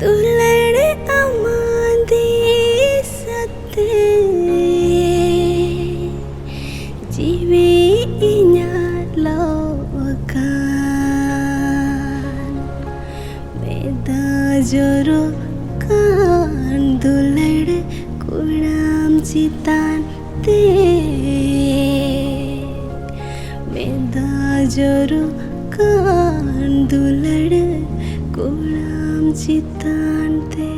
तुलड़े अमादी सते जीवे इnya lokan meda joro kan dulade kuram citan te meda joro kan dulade kuram citan te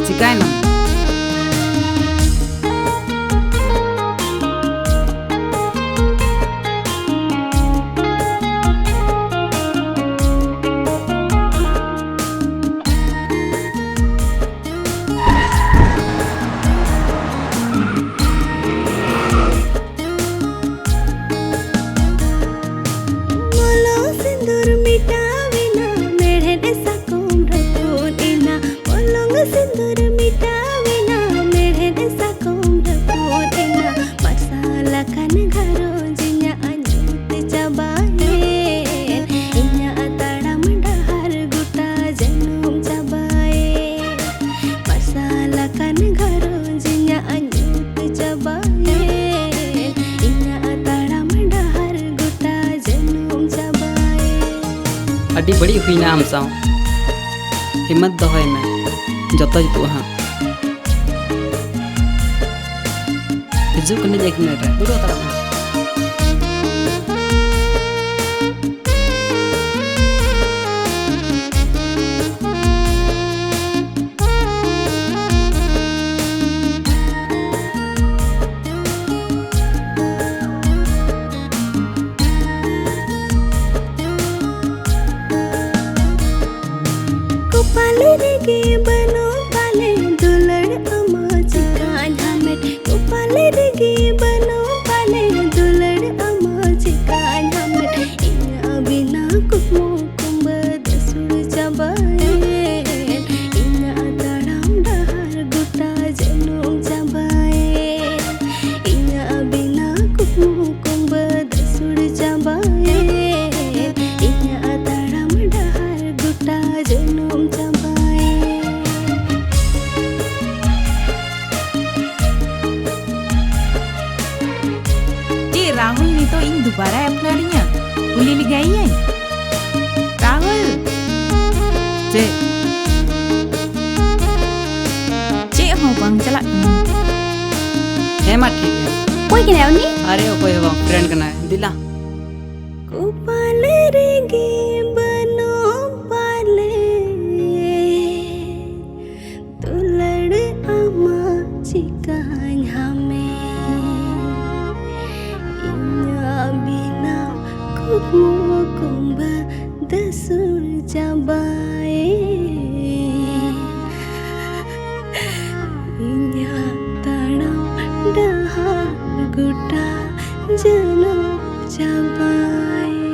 Chikaina अड़ी बड़ी हुईना आम साव हिम्मत दहय में जतो जतो हाँ हिजू कने एक मिनट दूर उतर पाले रे बनो पाले दुलड़ अमाजी कान हमें को पाले रे बनो पाले दुलड़ अमाजी कान हमें इना बिना कुमो कुंबद सुड़ जबाए इना तड़ाम डहर गुटा जनुम जबाए इना बिना कुमो कुंबद सुड़ जबाए इना तड़ाम डहर गुटा जनुम राहुल नी तो इन दोबारा अपनाड़िया कुली लिगाई है राहुल चे चे हो बंग चला है मा ठीक है कोई के नहीं अरे कोई हो फ्रेंड कना है दिला को पाले रे बनो पाले दुलड़ अमा चिकान हमें बिना कुमो कुंभ दसुर जबाए इन्या तड़ाम डहार गुटा जनो जबाए